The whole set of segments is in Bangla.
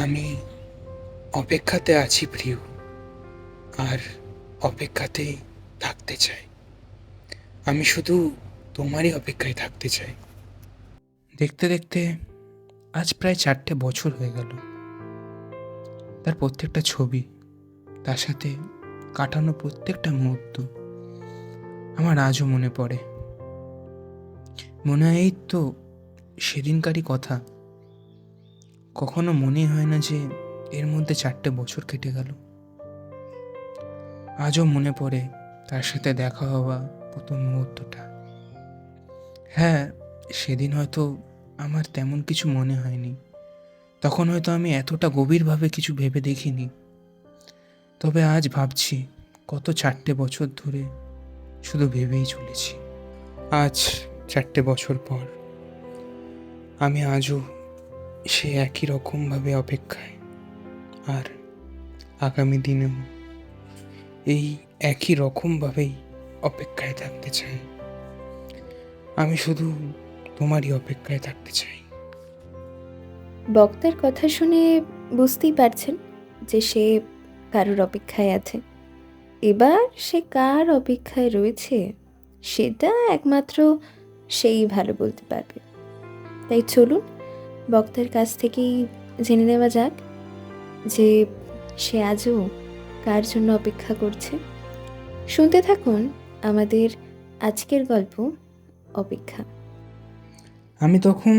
আমি অপেক্ষাতে আছি প্রিয়, আর অপেক্ষাতেই থাকতে চাই। আমি শুধু তোমারই অপেক্ষায় থাকতে চাই। দেখতে দেখতে আজ প্রায় 4টে বছর হয়ে গেল। তার প্রত্যেকটা ছবি, তার সাথে কাটানো প্রত্যেকটা মুহূর্ত আমার আজও মনে পড়ে। মনে হয় এই তো সেদিনকারই কথা। কখনো মনে হয় না যে এর মধ্যে 4টে বছর কেটে গেল। আজও মনে পড়ে তার সাথে দেখা হওয়া প্রথম মুহূর্তটা। হ্যাঁ, সেদিন হয়তো আমার তেমন কিছু মনে হয়নি। তখন হয়তো আমি এতটা গভীরভাবে কিছু ভেবে দেখিনি। তবে আজ ভাবছি, কত 4টে বছর ধরে শুধু ভেবেই চলেছি। আজ 4টে বছর পর আমি আজও সে একই রকমভাবে অপেক্ষায়, আর আগামী দিনেও এই একই রকমভাবেই অপেক্ষায় থাকতে চাই। আমি শুধু তোমারই অপেক্ষায় থাকতে চাই। বক্তার কথা শুনে বুঝতেই পারছেন যে সে কারোর অপেক্ষায় আছে। এবার সে কার অপেক্ষায় রয়েছে সেটা একমাত্র সেই ভালো বলতে পারবে। তাই চলুন বক্তার কাছ থেকেই জেনে নেওয়া যাক যে সে আজও কার জন্য অপেক্ষা করছে। শুনতে থাকুন আমাদের আজকের গল্প অপেক্ষা। আমি তখন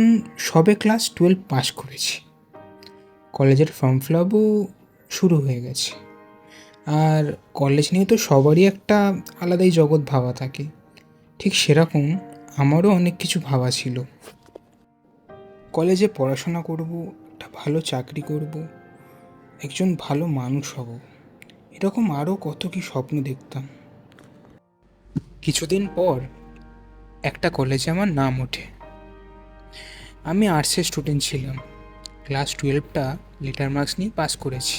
সবে ক্লাস 12 পাশ করেছি। কলেজের ফর্ম ফিল আপও শুরু হয়ে গেছে। আর কলেজ নিয়ে তো সবারই একটা আলাদাই জগৎ ভাবা থাকে। ঠিক সেরকম আমারও অনেক কিছু ভাবা ছিল। কলেজে পড়াশোনা করব, একটা ভালো চাকরি করব, একজন ভালো মানুষ হব, এরকম আরও কত কি স্বপ্ন দেখতাম। কিছুদিন পর একটা কলেজে আমার নাম ওঠে। আমি আর্টসের স্টুডেন্ট ছিলাম। ক্লাস 12টা লেটার মার্কস নিয়ে পাস করেছি।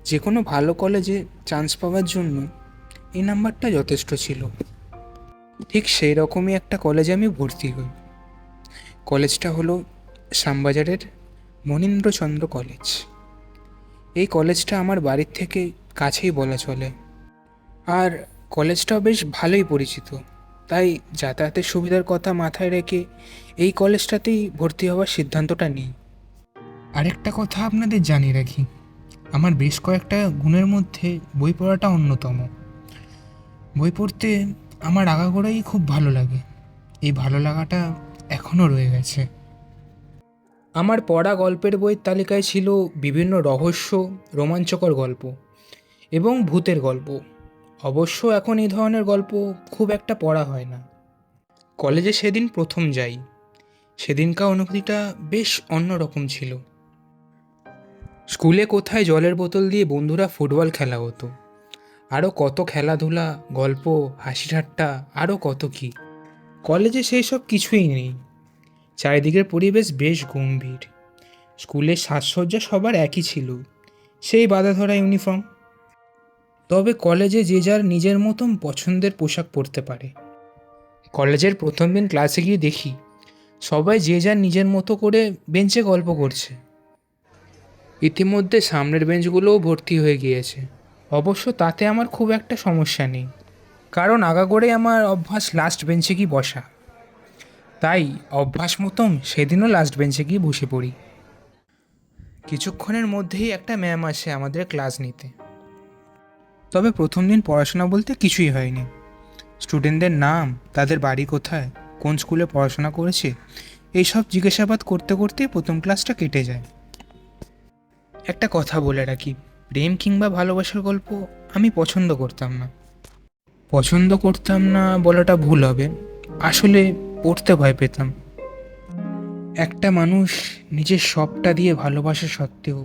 যে কোনো ভালো কলেজে চান্স পাওয়ার জন্য এই নাম্বারটা যথেষ্ট ছিল। ঠিক সেই রকমই একটা কলেজে আমি ভর্তি হই। কলেজটা হলো শ্যামবাজারের মনীন্দ্রচন্দ্র কলেজ। এই কলেজটা আমার বাড়ির থেকে কাছেই বলা চলে। আর কলেজটাও বেশ ভালোই পরিচিত। তাই যাতায়াতের সুবিধার কথা মাথায় রেখে এই কলেজটাতেই ভর্তি হওয়ার সিদ্ধান্তটা নিই। আরেকটা কথা আপনাদের জানিয়ে রাখি, আমার বেশ কয়েকটা গুণের মধ্যে বই পড়াটা অন্যতম। বই পড়তে আমার আগাগোড়াই খুব ভালো লাগে। এই ভালো লাগাটা এখনও রয়ে গেছে। আমার পড়া গল্পের বইয়ের তালিকায় ছিল বিভিন্ন রহস্য, রোমাঞ্চকর গল্প এবং ভূতের গল্প। অবশ্য এখন এই ধরনের গল্প খুব একটা পড়া হয় না। কলেজে সেদিন প্রথম যাই। সেদিনকার অনুভূতিটা বেশ অন্যরকম ছিল। স্কুলে কোথায় জলের বোতল দিয়ে বন্ধুরা ফুটবল খেলা হতো, আরও কত খেলাধুলা, গল্প, হাসি ঠাট্টা, আরও কত কী। কলেজে সেই সব কিছুই নেই। চারিদিকের পরিবেশ বেশ গম্ভীর। স্কুলের সাজসজ্জা সবার একই ছিল, সেই বাঁধাধরা ইউনিফর্ম। তবে কলেজে যে যার নিজের মতন পছন্দের পোশাক পরতে পারে। কলেজের প্রথম দিন ক্লাসে গিয়ে দেখি সবাই যে যার নিজের মতো করে বেঞ্চে গল্প করছে। ইতিমধ্যে সামনের বেঞ্চগুলোও ভর্তি হয়ে গিয়েছে। অবশ্য তাতে আমার খুব একটা সমস্যা নেই, কারণ আগাগোড়াই আমার অভ্যাস লাস্ট বেঞ্চে গিয়ে বসা। তাই অভ্যাস মতন সেদিনও লাস্ট বেঞ্চে গিয়ে বসে পড়ি। কিছুক্ষণের মধ্যেই একটা ম্যাম আসে আমাদের ক্লাস নিতে। তবে প্রথম দিন পড়াশোনা বলতে কিছুই হয়নি। স্টুডেন্টদের নাম, তাদের বাড়ি কোথায়, কোন স্কুলে পড়াশোনা করেছে, এইসব জিজ্ঞাসাবাদ করতে করতেই প্রথম ক্লাসটা কেটে যায়। একটা কথা বলে রাখি, প্রেম কিংবা ভালোবাসার গল্প আমি পছন্দ করতাম না। পছন্দ করতাম না বলাটা ভুল হবে, আসলে পড়তে ভয় পেতাম। একটা মানুষ নিজের সবটা দিয়ে ভালোবাসা সত্ত্বেও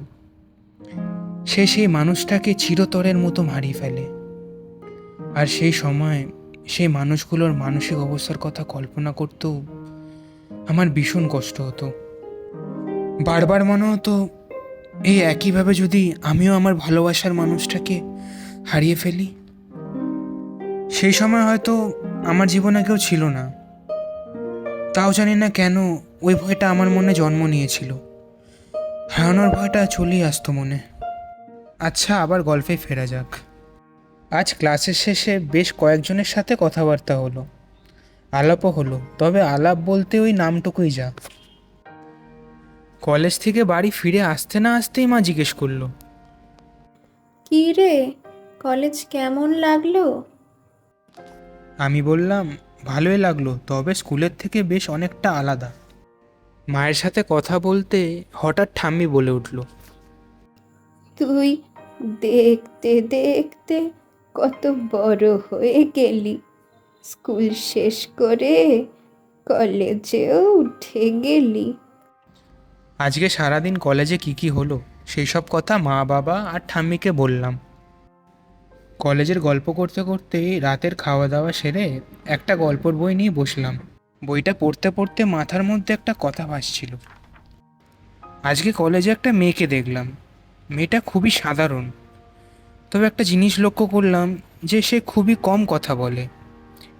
সে সেই মানুষটাকে চিরতরের মতো হারিয়ে ফেলে। আর সেই সময় সেই মানুষগুলোর মানসিক অবস্থার কথা কল্পনা করতেও আমার ভীষণ কষ্ট হতো। বারবার মনে হতো, এই একইভাবে যদি আমিও আমার ভালোবাসার মানুষটাকে হারিয়ে ফেলি। সেই সময় হয়তো আমার জীবনে কেউ ছিল না, তাও জানি না কেন ওই ভয়টা আমার মনে জন্ম নিয়েছিল। হারানোর ভয়টা চলেই আসতো মনে। আচ্ছা, আবার গল্পে ফেরা যাক। আজ ক্লাসের শেষে বেশ কয়েকজনের সাথে কথাবার্তা হলো, আলাপও হলো, তবে আলাপ বলতে ওই নামটুকুই যা। কলেজ থেকে বাড়ি ফিরে আসতে না আসতেই মা জিজ্ঞেস করলো, কি রে, কলেজ কেমন লাগলো? আমি বললাম ভালোই লাগলো, তবে স্কুলের থেকে বেশ অনেকটা আলাদা। মায়ের সাথে কথা বলতে হঠাৎ ঠাম্মি বলে উঠল, তুই দেখতে দেখতে কত বড় হয়ে গেলি, স্কুল শেষ করে কলেজেও উঠে গেলি। আজকে সারাদিন কলেজে কি কি হলো সেই সব কথা মা বাবা আর ঠাম্মিকে বললাম। কলেজের গল্প করতে করতে রাতের খাওয়া দাওয়া সেরে একটা গল্পের বই নিয়ে বসলাম। বইটা পড়তে পড়তে মাথার মধ্যে একটা কথা ভাসছিল। আজকে কলেজে একটা মেয়েকে দেখলাম। মেয়েটা খুবই সাধারণ, তবে একটা জিনিস লক্ষ্য করলাম যে সে খুবই কম কথা বলে,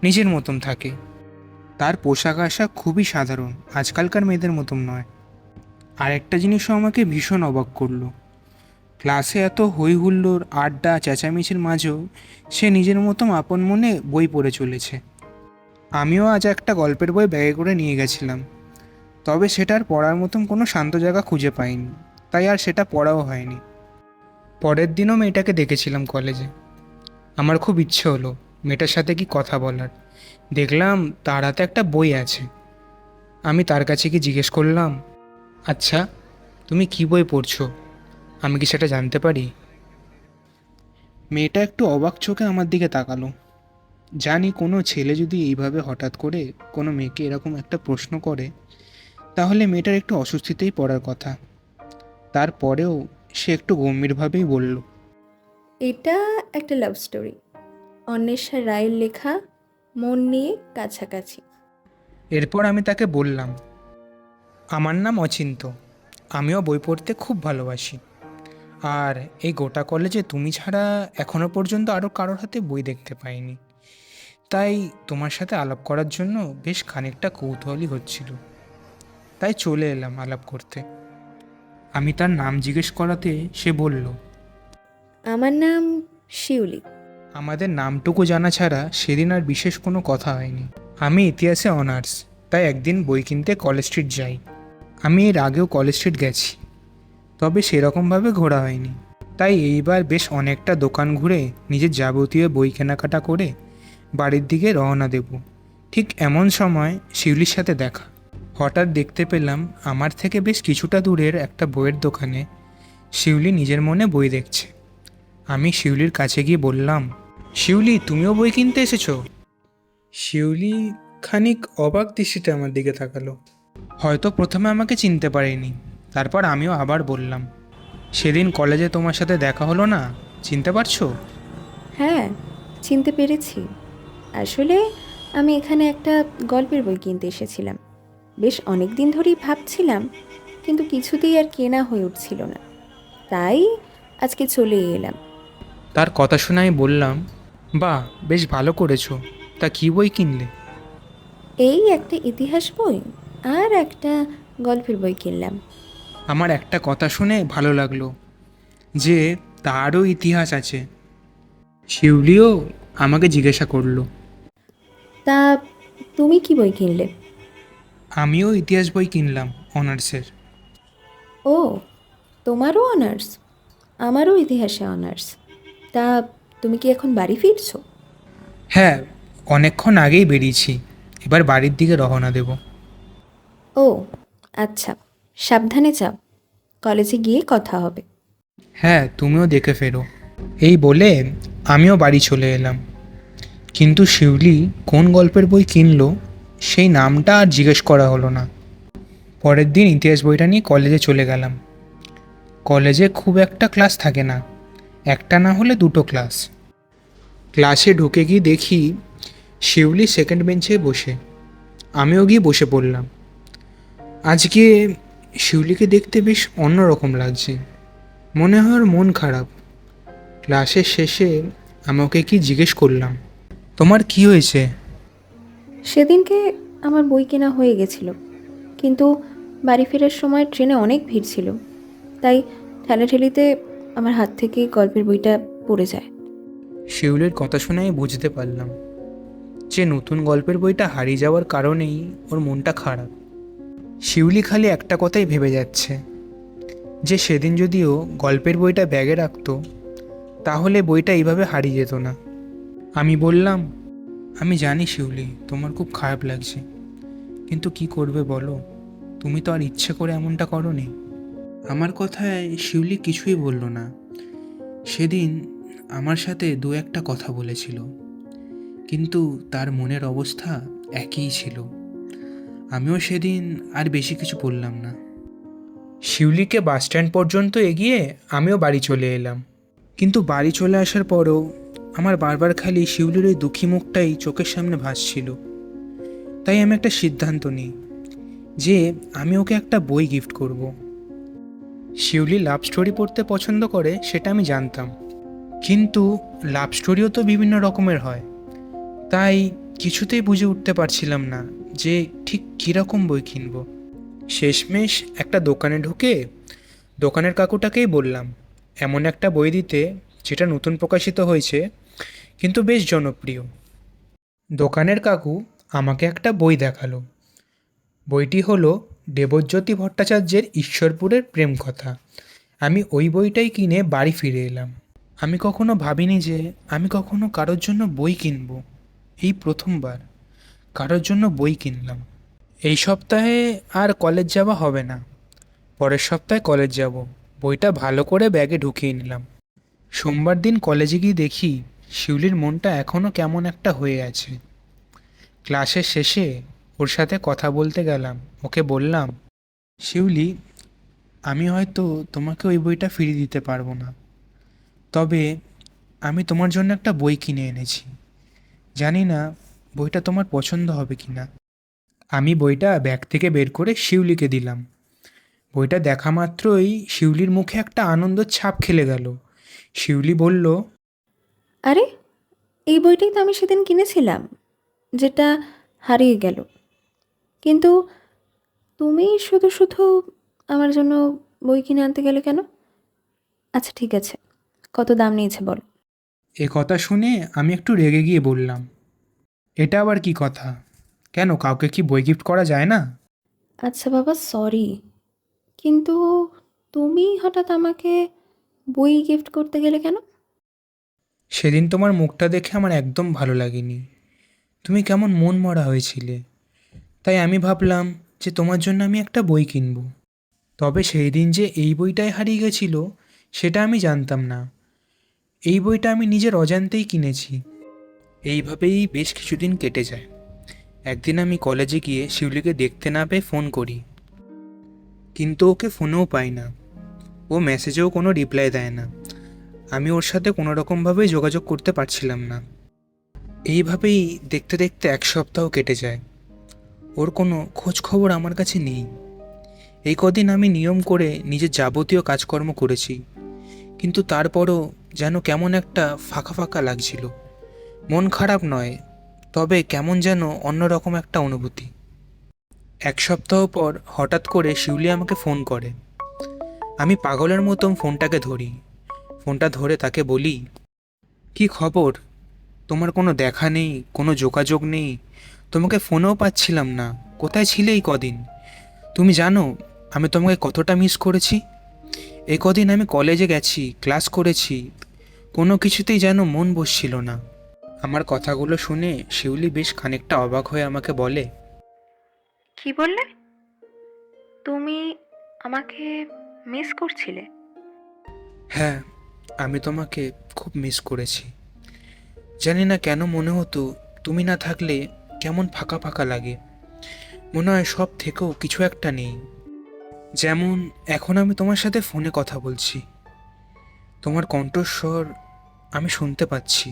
নিজের মতন থাকে। তার পোশাক আশাক খুবই সাধারণ, আজকালকার মেয়েদের মতন নয়। আর একটা জিনিসও আমাকে ভীষণ অবাক করলো, ক্লাসে এত হই হুল্লোড় আড্ডা চেঁচামেচির মাঝেও সে নিজের মতন আপন মনে বই পড়ে চলেছে। আমিও আজ একটা গল্পের বই ব্যাগে করে নিয়ে গেছিলাম, তবে সেটার পড়ার মতন কোনো শান্ত জায়গা খুঁজে পাইনি, তাই আর সেটা পড়াও হয়নি। পরের দিনও মেয়েটাকে দেখেছিলাম কলেজে। আমার খুব ইচ্ছে হলো মেয়েটার সাথে কি কথা বলার। দেখলাম তার হাতে একটা বই আছে। আমি তার কাছে কি জিজ্ঞেস করলাম, আচ্ছা তুমি কি বই পড়ছো, আমি কি সেটা জানতে পারি? মেয়েটা একটু অবাক চোখে আমার দিকে তাকালো। জানি কোনো ছেলে যদি এইভাবে হঠাৎ করে কোনো মেয়েকে এরকম একটা প্রশ্ন করে, তাহলে মেয়েটার একটু অস্বস্তিতেই পড়ার কথা। তারপরেও সে একটু গম্ভীরভাবেই বলল, এটা একটা লাভ স্টোরি, অন্বেষা রায়ের লেখা, মন নিয়ে কাছাকাছি। এরপর আমি তাকে বললাম, আমার নাম অচিন্ত, আমিও বই পড়তে খুব ভালোবাসি। আর এই গোটা কলেজে তুমি ছাড়া এখনো পর্যন্ত আরও কারোর হাতে বই দেখতে পাইনি, তাই তোমার সাথে আলাপ করার জন্য বেশ খানিকটা কৌতূহলী হচ্ছিল, তাই চলে এলাম আলাপ করতে। আমি তার নাম জিজ্ঞেস করাতে সে বলল, আমার নাম শিউলি। আমাদের নামটুকু জানা ছাড়া সেদিন আর বিশেষ কোনো কথা হয়নি। আমি ইতিহাসে অনার্স, তাই একদিন বই কিনতে কলেজ স্ট্রিট যাই। আমি এর আগেও কলেজ স্ট্রিট গেছি, তবে সেরকমভাবে ঘোরা হয়নি, তাই এইবার বেশ অনেকটা দোকান ঘুরে নিজের যাবতীয় বই কেনাকাটা করে বাড়ির দিকে রওনা দেব। ঠিক এমন সময় শিউলির সাথে দেখা। হঠাৎ দেখতে পেলাম আমার থেকে বেশ কিছুটা দূরের একটা বইয়ের দোকানে শিউলি নিজের মনে বই দেখছে। আমি শিউলির কাছে গিয়ে বললাম, শিউলি তুমিও বই কিনতে এসেছো? শিউলি খানিক অবাক দৃষ্টিতে আমার দিকে তাকালো। হয়তো প্রথমে আমাকে চিনতে পারেনি। তারপর আমিও আবার বললাম, সেদিন কলেজে তোমার সাথে দেখা হলো না, চিনতে পারছো? হ্যাঁ, চিনতে পেরেছি। আসলে আমি এখানে একটা গল্পের বই কিনতে এসেছিলাম। বেশ অনেক দিন ধরেই ভাবছিলাম, কিন্তু কিছুতেই আর কেনা হয়ে উঠছিল না, তাই আজকে চলে এলাম। তার কথা শুনে আমি বললাম, বাহ বেশ ভালো করেছো, তা কী বই কিনলে? এই একটা ইতিহাস বই আর একটা গল্পের বই কিনলাম। আমার একটা কথা শুনে ভালো লাগলো যে তারও ইতিহাস আছে। শিউলিও আমাকে জিজ্ঞাসা করলো, তা তুমি কি বই কিনলে? আমিও ইতিহাস বই কিনলাম অনার্সের। ও, তোমারও অনার্স, আমারও ইতিহাসে অনার্স। তা তুমি কি এখন বাড়ি ফিরছো? হ্যাঁ, অনেকক্ষণ আগেই বেরিয়েছি, এবার বাড়ির দিকে রওনা দেব। ও আচ্ছা, সাবধানে যাও, কলেজে গিয়ে কথা হবে। হ্যাঁ, তুমিও দেখে ফেরো। এই বলে আমিও বাড়ি চলে এলাম। কিন্তু শিউলি কোন গল্পের বই কিনলো সেই নামটা আর জিজ্ঞেস করা হলো না। পরের দিন ইতিহাস বইটা নিয়ে কলেজে চলে গেলাম। কলেজে খুব একটা ক্লাস থাকে না, একটা না হলে দুটো ক্লাস। ক্লাসে ঢুকে গিয়ে দেখি শিউলি সেকেন্ড বেঞ্চে বসে। আমিও গিয়ে বসে পড়লাম। আজকে শিউলিকে দেখতে বেশ অন্যরকম লাগছে, মনে হয় ওর মন খারাপ। ক্লাসের শেষে আমি ওকে কি জিজ্ঞেস করলাম, তোমার কি হয়েছে? সেদিনকে আমার বই কেনা হয়ে গেছিল, কিন্তু বাড়ি ফেরার সময় ট্রেনে অনেক ভিড় ছিল, তাই ঠেলাঠেলিতে আমার হাত থেকে গল্পের বইটা পড়ে যায়। শিউলির কথা শুনে আমি বুঝতে পারলাম যে নতুন গল্পের বইটা হারিয়ে যাওয়ার কারণেই ওর মনটা খারাপ। শিউলি খালি একটা কথাই ভেবে যাচ্ছে যে সেদিন যদিও গল্পের বইটা ব্যাগে রাখতো তাহলে বইটা এইভাবে হারিয়ে যেত না। আমি বললাম, আমি জানি শিউলি তোমার খুব খারাপ লাগছে, কিন্তু কি করবে বলো, তুমি তো আর ইচ্ছে করে এমনটা করোনি। আমার কথায় শিউলি কিছুই বলল না। সেদিন আমার সাথে দু একটা কথা বলেছিল, কিন্তু তার মনের অবস্থা একই ছিল। আমিও সেদিন আর বেশি কিছু বললাম না। শিউলিকে বাস স্ট্যান্ড পর্যন্ত এগিয়ে আমিও বাড়ি চলে এলাম। কিন্তু বাড়ি চলে আসার পরও আমার বারবার খালি শিউলির ওই দুঃখী মুখটাই চোখের সামনে ভাসছিল। তাই আমি একটা সিদ্ধান্ত নিই যে আমি ওকে একটা বই গিফট করব। শিউলি লাভ স্টোরি পড়তে পছন্দ করে সেটা আমি জানতাম, কিন্তু লাভ স্টোরিও তো বিভিন্ন রকমের হয়। তাই কিছুতেই বুঝে উঠতে পারছিলাম না যে ঠিক কীরকম বই কিনব। শেষমেশ একটা দোকানে ঢুকে দোকানের কাকুটাকেই বললাম এমন একটা বই দিতে যেটা নতুন প্রকাশিত হয়েছে কিন্তু বেশ জনপ্রিয়। দোকানের কাকু আমাকে একটা বই দেখালো। বইটি হলো দেবজ্যোতি ভট্টাচার্যের ঈশ্বরপুরের প্রেম কথা। আমি ওই বইটাই কিনে বাড়ি ফিরে এলাম। আমি কখনো ভাবিনি যে আমি কখনো কারোর জন্য বই কিনব। এই প্রথমবার কারোর জন্য বই কিনলাম। এই সপ্তাহে আর কলেজ যাওয়া হবে না, পরের সপ্তাহে কলেজ যাব। বইটা ভালো করে ব্যাগে ঢুকিয়ে নিলাম। সোমবার দিন কলেজে গিয়ে দেখি শিউলির মনটা এখনও কেমন একটা হয়ে আছে। ক্লাসের শেষে ওর সাথে কথা বলতে গেলাম। ওকে বললাম, শিউলি, আমি হয়তো তোমাকে ওই বইটা ফিরিয়ে দিতে পারবো না, তবে আমি তোমার জন্য একটা বই কিনে এনেছি। জানি না বইটা তোমার পছন্দ হবে কি না। আমি বইটা ব্যাগ থেকে বের করে শিউলিকে দিলাম। বইটা দেখা মাত্রই শিউলির মুখে একটা আনন্দের ছাপ খেলে গেল। শিউলি বলল, আরে, এই বইটাই তো আমি সেদিন কিনেছিলাম, যেটা হারিয়ে গেল। কিন্তু তুমি শুধু শুধু আমার জন্য বই কিনে আনতে গেলে কেন? আচ্ছা ঠিক আছে, কত দাম নিয়েছে বলো। এ কথা শুনে আমি একটু রেগে গিয়ে বললাম, এটা আবার কি কথা? কেন, কাউকে কি বই গিফট করা যায় না? আচ্ছা বাবা, সরি, কিন্তু তুমি হঠাৎ আমাকে বই গিফট করতে গেলে কেন? সেদিন তোমার মুখটা দেখে আমার একদম ভালো লাগেনি। তুমি কেমন মন মরা হয়েছিলে। তাই আমি ভাবলাম যে তোমার জন্য আমি একটা বই কিনব। তবে সেই দিন যে এই বইটাই হারিয়ে গেছিল সেটা আমি জানতাম না। এই বইটা আমি নিজের অজান্তেই কিনেছি। এইভাবেই বেশ কিছুদিন কেটে যায়। একদিন আমি কলেজে গিয়ে শিউলিকে দেখতে না পেয়ে ফোন করি, কিন্তু ওকে ফোনেও পাই না। ও মেসেজেও কোনো রিপ্লাই দেয় না। আমি ওর সাথে কোনো রকমভাবেই যোগাযোগ করতে পারছিলাম না। এইভাবেই দেখতে দেখতে এক সপ্তাহ কেটে যায়। ওর কোনো খোঁজ খবর আমার কাছে নেই। এই কদিন আমি নিয়ম করে নিজের যাবতীয় কাজকর্ম করেছি, কিন্তু তারপরও যেন কেমন একটা ফাঁকা ফাঁকা লাগছিল। মন খারাপ নয়, তবে কেমন যেন অন্যরকম একটা অনুভূতি। এক সপ্তাহ পর হঠাৎ করে শিউলি আমাকে ফোন করে। আমি পাগলের মতন ফোনটাকে ধরি। ফোনটা ধরে তাকে বলি, কি খবর? তোমার কোনো দেখা নেই, কোনো যোগাযোগ নেই। তোমাকে ফোনেও পাচ্ছিলাম না। কোথায় ছিলে এই কদিন? তুমি জানো আমি তোমাকে কতটা মিস করেছি। এই কদিন আমি কলেজে গেছি, ক্লাস করেছি, কোনো কিছুতেই যেন মন বসছিল না। আমার কথাগুলো শুনে শিউলি বেশ খানিকটা অবাক হয়ে আমাকে বলে, কি বললে? তুমি আমাকে মিস করছিলে? হ্যাঁ, আমি তোমাকে খুব মিস করেছি। জানি না কেন মনে হতো তুমি না থাকলে কেমন ফাঁকা ফাঁকা লাগে। মনে হয় সব থেকেও কিছু একটা নেই। যেমন এখন আমি তোমার সাথে ফোনে কথা বলছি, তোমার কণ্ঠস্বর আমি শুনতে পাচ্ছি,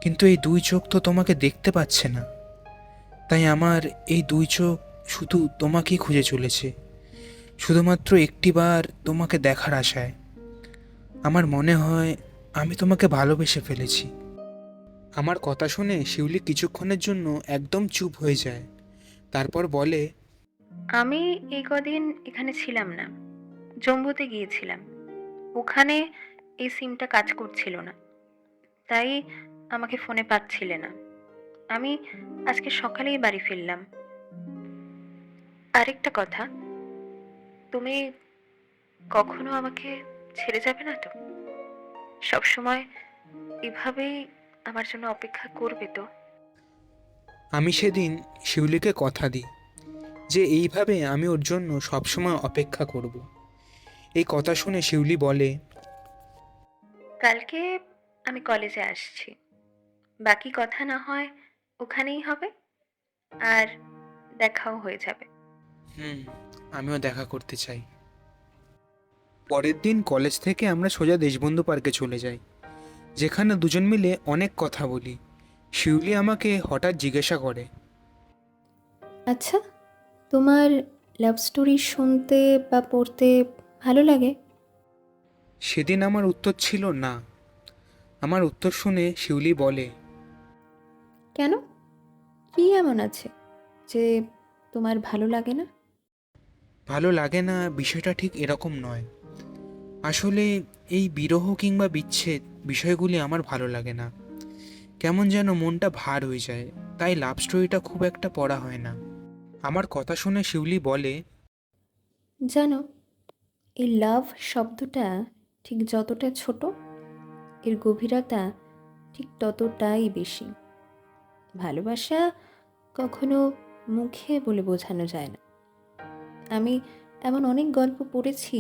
কিন্তু এই দুই চোখ তো তোমাকে দেখতে পাচ্ছে না। তাই আমার এই দুই চোখ শুধু তোমাকেই খুঁজে চলেছে, শুধুমাত্র একটিবার তোমাকে দেখার আশায়। আমার মনে হয় আমি তোমাকে ভালোবেসে ফেলেছি। আমার কথা শুনে শিউলি কিছুক্ষণের জন্য একদম চুপ হয়ে যায়। তারপর বলে, আমি এই কদিন এখানে ছিলাম না, জম্মুতে গিয়েছিলাম। ওখানে এই সিমটা কাজ করছিল না, তাই আমাকে ফোনে পাচ্ছিলে না। আমি আজকে সকালেই বাড়ি ফিরলাম। আরেকটা কথা, তুমি কখনো আমাকে ছেড়ে যাবে না তো? সবসময় এভাবেই আমার জন্য অপেক্ষা করবে তো? আমি সেদিন শিউলিকে কথা দিই যে এইভাবে আমি ওর জন্য সবসময় অপেক্ষা করব। এই কথা শুনে শিউলি বলে, কালকে আমি কলেজে আসছি, বাকি কথা না হয় ওখানেই হবে, আর দেখাও হয়ে যাবে। হুম, আমিও দেখা করতে চাই। পরের দিন কলেজ থেকে আমরা সোজা দেশবন্ধু পার্কে চলে যাই, যেখানে দুজন মিলে অনেক কথা বলি। শিউলি আমাকে হঠাৎ জিজ্ঞাসা করে, আচ্ছা, তোমার লাভ স্টোরি শুনতে বা পড়তে ভালো লাগে? সেদিন আমার উত্তর ছিল না। আমার উত্তর শুনে শিউলি বলে, কেন? কি এমন আছে যে তোমার ভালো লাগে না? ভালো লাগে না বিষয়টা ঠিক এরকম নয়। আসলে এই বিরহ কিংবা বিচ্ছেদ বিষয়গুলি আমার ভালো লাগে না। কেমন যেন মনটা ভার হয়ে যায়, তাই লাভ স্টোরিটা খুব একটা পড়া হয় না। আমার কথা শুনে শিউলি বলে, জানো, এই লাভ শব্দটা ঠিক যতটা ছোট, এর গভীরতা ঠিক ততটাই বেশি। ভালোবাসা কখনো মুখে বলে বোঝানো যায় না। আমি এমন অনেক গল্প পড়েছি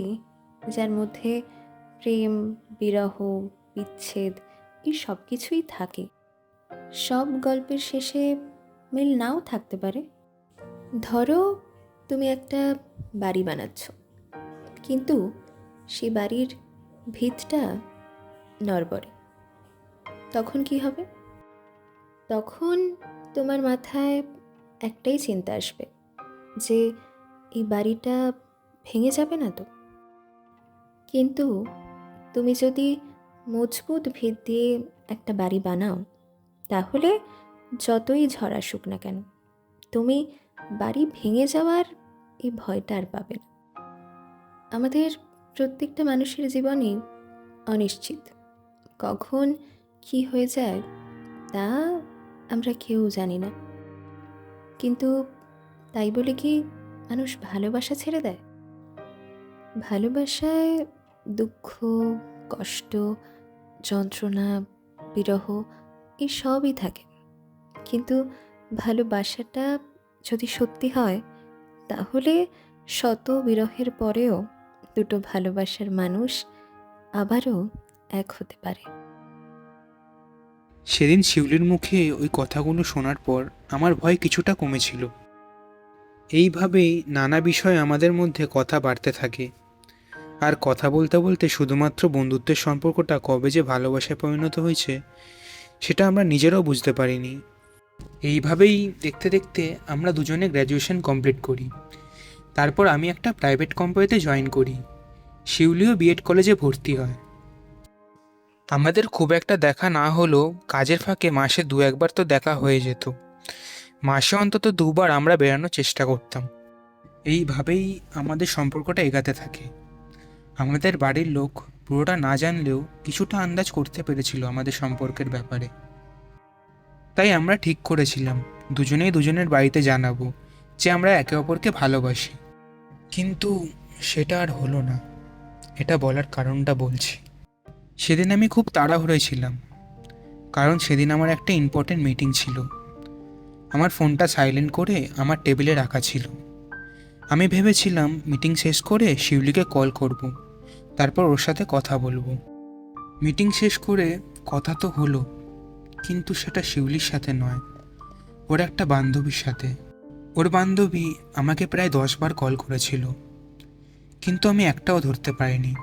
যার মধ্যে প্রেম, বিরহ, বিচ্ছেদ এই সব কিছুই থাকে। সব গল্পের শেষে মিল নাও থাকতে পারে। ধরো, তুমি একটা বাড়ি বানাচ্ছ, কিন্তু সেই বাড়ির ভিতটা নড়বড়ে। তখন কি হবে? তখন তোমার মাথায় একটাই চিন্তা আসবে যে এই বাড়িটা ভেঙে যাবে না তো? কিন্তু তুমি যদি মজবুত ভিত দিয়ে একটা বাড়ি বানাও, তাহলে যতই ঝড় আসুক না কেন, তুমি বাড়ি ভেঙে যাওয়ার এই ভয়টা আর পাবে না। আমাদের প্রত্যেকটা মানুষের জীবনই অনিশ্চিত। কখন কি হয়ে যায় তা আমরা কেউ জানি না। কিন্তু তাই বলে কি মানুষ ভালোবাসা ছেড়ে দেয়? ভালোবাসায় দুঃখ, কষ্ট, যন্ত্রণা, বিরহ এই সবই থাকে। কিন্তু ভালোবাসাটা যদি সত্যি হয়, তাহলে শত বিরহের পরেও দুটো ভালোবাসার মানুষ আবারও এক হতে পারে। সেদিন শিউলির মুখে ওই কথাগুলো শোনার পর আমার ভয় কিছুটা কমেছিল। এইভাবেই নানা বিষয়ে আমাদের মধ্যে কথা বাড়তে থাকে। আর কথা বলতে বলতে শুধুমাত্র বন্ধুত্বের সম্পর্কটা কবে যে ভালোবাসায় পরিণত হয়েছে সেটা আমরা নিজেরাও বুঝতে পারিনি। এইভাবেই দেখতে দেখতে আমরা দুজনে গ্র্যাজুয়েশন কমপ্লিট করি। তারপর আমি একটা প্রাইভেট কোম্পানিতে জয়েন করি। শিউলিও বিএড কলেজে ভর্তি হয়। আমাদের খুব একটা দেখা না হলেও কাজের ফাঁকে মাসে 2-1বার তো দেখা হয়ে যেত। মাসে অন্তত 2বার আমরা বেরানোর চেষ্টা করতাম। এইভাবেই আমাদের সম্পর্কটা এগাতে থাকে। আমাদের বাড়ির লোক পুরোটা না জানলেও কিছুটা আন্দাজ করতে পেরেছিল আমাদের সম্পর্কের ব্যাপারে। তাই আমরা ঠিক করেছিলাম দুজনেই দুজনের বাড়িতে জানাবো যে আমরা একে অপরকে ভালোবাসি। কিন্তু সেটা আর হলো না। এটা বলার কারণটা বলছি। সেদিন আমি খুব তাড়াহুড়োয় ছিলাম, কারণ সেদিন আমার একটা ইম্পর্টেন্ট মিটিং ছিল। আমার ফোনটা সাইলেন্ট করে আমার টেবিলে রাখা ছিল। আমি ভেবেছিলাম মিটিং শেষ করে শিউলিকে কল করব, তারপর ওর সাথে কথা বলবো। মিটিং শেষ করে কথা তো হলো, কিন্তু সেটা শিউলির সাথে নয়, ওর একটা বান্ধবীর সাথে। ওর বান্ধবী আমাকে প্রায় 10বার কল করেছিল, কিন্তু আমি একটাও ধরতে পারিনি।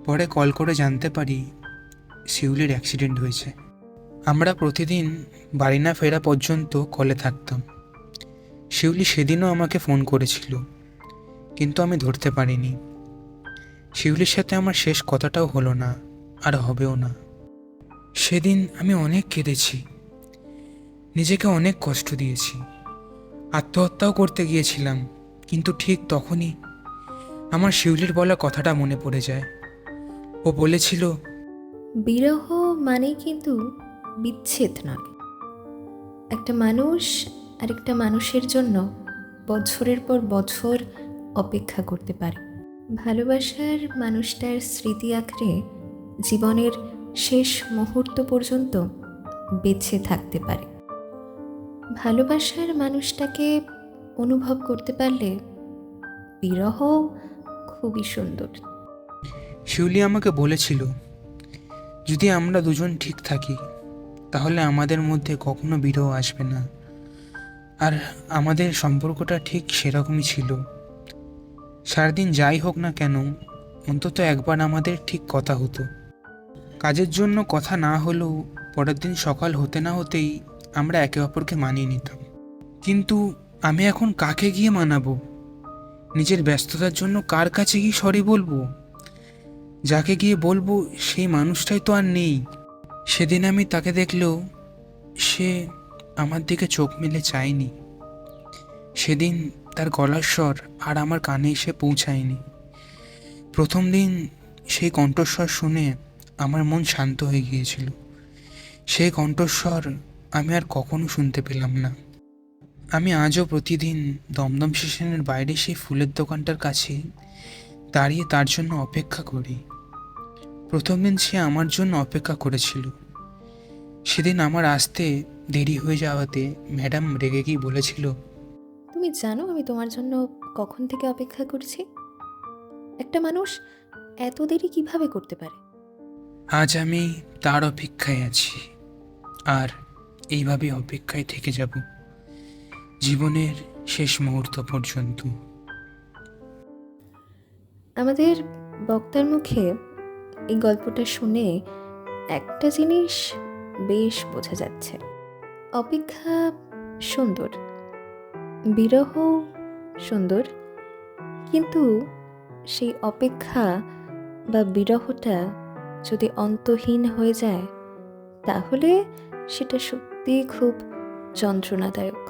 পরে কল করে জানতে পারি শিউলির অ্যাক্সিডেন্ট হয়েছে। আমরা প্রতিদিন বাড়ি না ফেরা পর্যন্ত কলে থাকতাম। শিউলি সেদিনও আমাকে ফোন করেছিল, কিন্তু আমি ধরতে পারিনি। শিউলির সাথে আমার শেষ কথাটাও হলো না, আর হবেও না। সেদিন আমি অনেক কেঁদেছি, নিজেকে অনেক কষ্ট দিয়েছি, আত্মহত্যাও করতে গিয়েছিলাম। কিন্তু ঠিক তখনই আমার শিউলির বলা কথাটা মনে পড়ে যায়। ও বলেছিল, বিরহ মানেই কিন্তু বিচ্ছেদ নয়। একটা মানুষ আরেকটা মানুষের জন্য বছরের পর বছর অপেক্ষা করতে পারে, ভালোবাসার মানুষটার স্মৃতি আঁকড়ে জীবনের শেষ মুহূর্ত পর্যন্ত বেঁচে থাকতে পারে। ভালোবাসার মানুষটাকে অনুভব করতে পারলে বিরহ খুবই সুন্দর। শিউলি আমাকে বলেছিল, যদি আমরা দুজন ঠিক থাকি তাহলে আমাদের মধ্যে কখনো বিরহ আসবে না। আর আমাদের সম্পর্কটা ঠিক সেরকমই ছিল। সারাদিন যাই হোক না কেন, অন্তত একবার আমাদের ঠিক কথা হতো। কাজের জন্য কথা না হলেও পরের দিন সকাল হতে না হতেই আমরা একে অপরকে মানিয়ে নিতাম। কিন্তু আমি এখন কাকে গিয়ে মানাবো? নিজের ব্যস্ততার জন্য কার কাছে গিয়ে সরি বলবো? যাকে গিয়ে বলবো সেই মানুষটাই তো আর নেই। সেদিন আমি তাকে দেখলেও সে আমার দিকে চোখ মেলে চায়নি। সেদিন তার গলার স্বর আর আমার কানে এসে পৌঁছায়নি। প্রথম দিন সেই কণ্ঠস্বর শুনে আমার মন শান্ত হয়ে গিয়েছিল। সেই কণ্ঠস্বর আমি আর কখনো শুনতে পেলাম না। আমি আজও প্রতিদিন দমদম স্টেশনের বাইরে সেই ফুলের দোকানটার কাছে দাঁড়িয়ে তার জন্য অপেক্ষা করি। প্রথম দিন সে আমার জন্য অপেক্ষা করেছিল। সেদিন আমার আসতে দেরি হয়ে যাওয়াতে ম্যাডাম রেগে গিয়ে বলেছিল, তুমি জানো আমি তোমার জন্য কখন থেকে অপেক্ষা করছি? একটা মানুষ এত দেরি কিভাবে করতে পারে? আজ আমি তার অপেক্ষায় আছি, আর এইভাবে অপেক্ষায় থেকে যাব জীবনের শেষ মুহূর্ত পর্যন্ত। আমাদের বক্তার মুখে এই গল্পটা শুনে একটা জিনিস বেশ বোঝা যাচ্ছে। অপেক্ষা সুন্দর, বিরহ সুন্দর, কিন্তু সেই অপেক্ষা বা বিরহটা যদি অন্তহীন হয়ে যায় তাহলে সেটা সত্যিই খুব যন্ত্রণাদায়ক।